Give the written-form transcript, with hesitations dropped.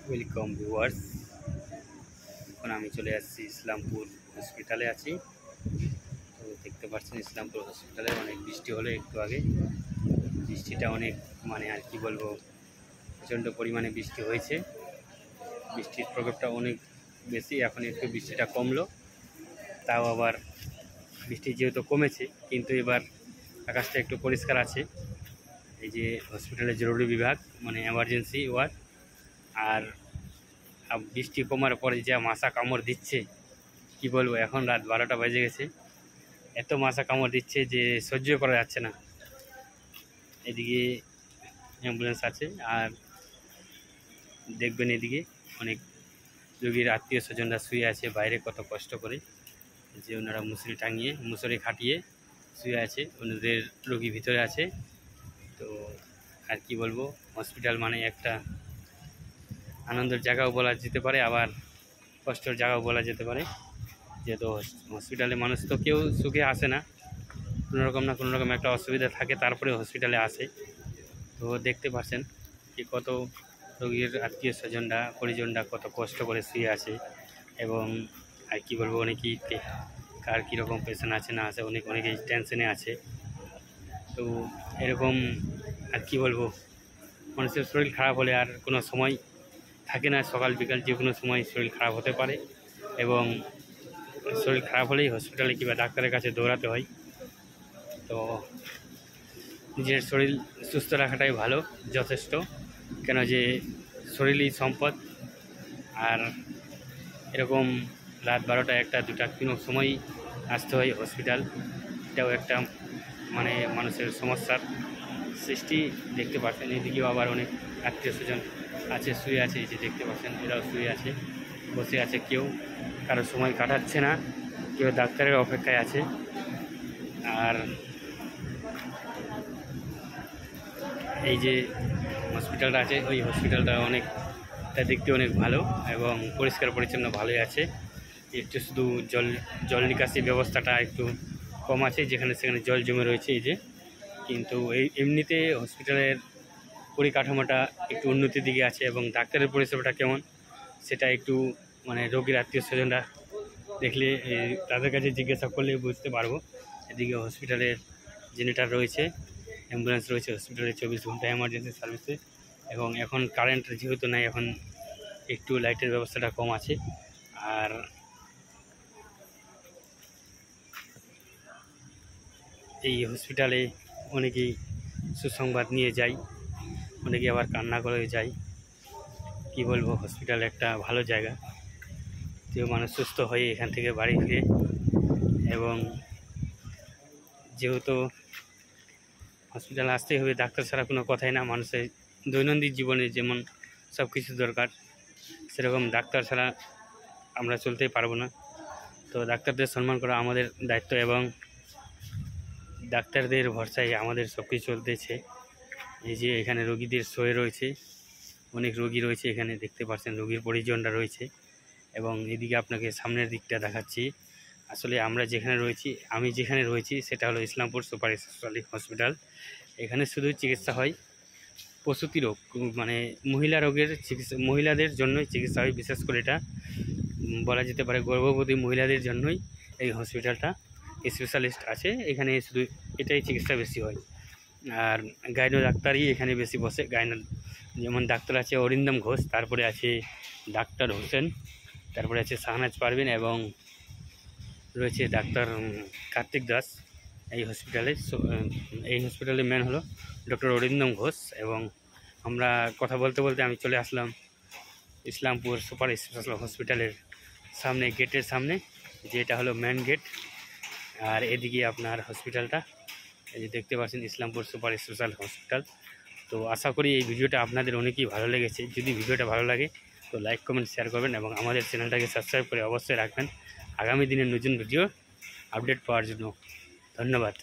Welcome viewers. এখন আমি চলে আসছি ইসলামপুর হসপিটালে আছি। তো দেখতে পাচ্ছেন ইসলামপুর হসপিটালে অনেক বৃষ্টি হলো একটু আগে। বৃষ্টিটা অনেক আর কি বলবো, প্রচণ্ড পরিমাণে বৃষ্টি হয়েছে। বৃষ্টির প্রকোপটা অনেক বেশি। এখন একটু বৃষ্টিটা কমলো, তাও আবার বৃষ্টি যেহেতু কমেছে কিন্তু এবার আকাশটা একটু পরিষ্কার আছে। এই যে হসপিটালের জরুরি বিভাগ এমার্জেন্সি ওয়ার্ড, আর বৃষ্টি কমার পরে যা মশা কামড় দিচ্ছে কি বলবো। এখন রাত 12টা বেজে গেছে, এত মশা কামড় দিচ্ছে যে সহ্য করা যাচ্ছে না। এদিকে অ্যাম্বুলেন্স আছে, আর দেখবেন এদিকে অনেক রোগীর আত্মীয় স্বজনরা শুয়ে আছে বাইরে কত কষ্ট করে, যে ওনারা মুসুরি খাটিয়ে শুয়ে আছে, ওনাদের রোগী ভিতরে আছে। তো আর কি বলবো, হসপিটাল একটা আনন্দের জায়গাও বলা যেতে পারে, আবার কষ্টের জায়গাও বলা যেতে পারে। যেহেতু হসপিটালে মানুষ তো কেউ সুখে আসে না, কোনো রকম একটা অসুবিধা থাকে তারপরে হসপিটালে আসে। তো দেখতে পাচ্ছেন যে কত রোগীর আত্মীয় স্বজনরা পরিজনরা কত কষ্ট করে শুয়ে আছে, এবং আর কি বলবো, অনেকেই কার কীরকম পেশেন্ট আছে না আছে, অনেকেই টেনশনে আছে। তো এরকম আর কি বলবো, মানুষের শরীর খারাপ হলে আর কোনো সময় থাকে না, সকাল বিকাল যে কোনো সময় শরীর খারাপ হতে পারে, এবং শরীর খারাপ হলেই হসপিটালে কিংবা ডাক্তারের কাছে দৌড়াতে হয়। তো নিজের শরীর সুস্থ রাখাটাই ভালো, যথেষ্ট। কেন যে শরীরই সম্পদ। আর এরকম রাত 12টা 1টা 2টা কোনো সময় আসতে হয় হসপিটাল, এটাও একটা মানুষের সমস্যার সৃষ্টি। দেখতে পাচ্ছেন এদিকেও আবার অনেক আত্মীয় স্বজন আছে, শুয়ে আছে। এই যে দেখতে পাচ্ছেন এরাও শুয়ে আছে, বসে আছে, কেউ কারো সময় কাটাচ্ছে না, কেউ ডাক্তারের অপেক্ষায় আছে। আর এই যে হসপিটালটা আছে, ওই হসপিটালটা দেখতে অনেক ভালো এবং পরিষ্কার পরিচ্ছন্ন ভালোই আছে। একটু শুধু জল নিকাশি ব্যবস্থাটা একটু কম আছে, যেখানে সেখানে জল জমে রয়েছে এই যে। কিন্তু এমনিতে হসপিটালের পরিকাঠামোটা একটু উন্নতির দিকে আছে, এবং ডাক্তারের পরিষেবাটা কেমন সেটা একটু রোগীর আত্মীয় স্বজনরা দেখলে তাদের কাছে জিজ্ঞাসা করলে বুঝতে পারবো। এদিকে হসপিটালের জেনারেটর রয়েছে, অ্যাম্বুলেন্স রয়েছে হসপিটালে 24 ঘন্টা এমার্জেন্সি সার্ভিসে। এবং এখন কারেন্ট যেহেতু নাই, এখন একটু লাইটের ব্যবস্থাটা কম আছে। আর এই হসপিটালে অনেকেই সুসংবাদ নিয়ে যায়, অনেকে আবার কান্না করে যায়। কি বলবো, হসপিটাল একটা ভালো জায়গা, যে মানুষ সুস্থ হয়ে এখান থেকে বাড়ি ফিরে। এবং যেহেতু হসপিটাল আসতেই হবে, ডাক্তার ছাড়া কোনো কথাই না। মানুষের দৈনন্দিন জীবনে যেমন সব কিছু দরকার, সেরকম ডাক্তার ছাড়া আমরা চলতেই পারবো না। তো ডাক্তারদের সম্মান করা আমাদের দায়িত্ব, এবং ডাক্তারদের ভরসায় আমাদের সব কিছু চলতেছে। এই যে এখানে রোগীদের শুয়ে রয়েছে, অনেক রোগী রয়েছে এখানে, দেখতে পাচ্ছেন রোগীর পরিজনরা রয়েছে। এবং এদিকে আপনাকে সামনের দিকটা দেখাচ্ছি। আসলে আমি যেখানে রয়েছি সেটা হলো ইসলামপুর সুপার স্পেশালিটি হসপিটাল। এখানে শুধু চিকিৎসা হয় প্রসূতি রোগ, মহিলা রোগের চিকিৎসা, মহিলাদের জন্যই চিকিৎসা হয়। বিশেষ করে এটা বলা যেতে পারে গর্ভবতী মহিলাদের জন্যই এই হসপিটালটা স্পেশালিস্ট আছে। এখানে শুধু এটাই চিকিৎসা বেশি হয়। আর গাইনো ডাক্তারই এখানে বেশি বসে। যেমন ডাক্তার আছে অরিন্দম ঘোষ, তারপরে আছে ডাক্তার হোসেন, তারপরে আছে শাহনাজ পারভিন, এবং রয়েছে ডাক্তার কার্তিক দাস। এই হসপিটালের মেন হলো ডক্টর অরিন্দম ঘোষ। এবং আমরা কথা বলতে বলতে আমি চলে আসলাম ইসলামপুর সুপার স্পেশাল হসপিটালের সামনে, গেটের সামনে, যেটা হলো মেন গেট। আর এদিকে আপনার হসপিটালটা, এই যে দেখতে পাচ্ছেন ইসলামপুর সুপার স্পেশাল হসপিটাল। তো আশা করি এই ভিডিওটা আপনাদের অনেকই ভালো লেগেছে। যদি ভিডিওটা ভালো লাগে তো লাইক কমেন্ট শেয়ার করবেন, এবং আমাদের চ্যানেলটাকে সাবস্ক্রাইব করে অবশ্যই রাখবেন আগামী দিনের নতুন ভিডিও আপডেট পাওয়ার জন্য। ধন্যবাদ।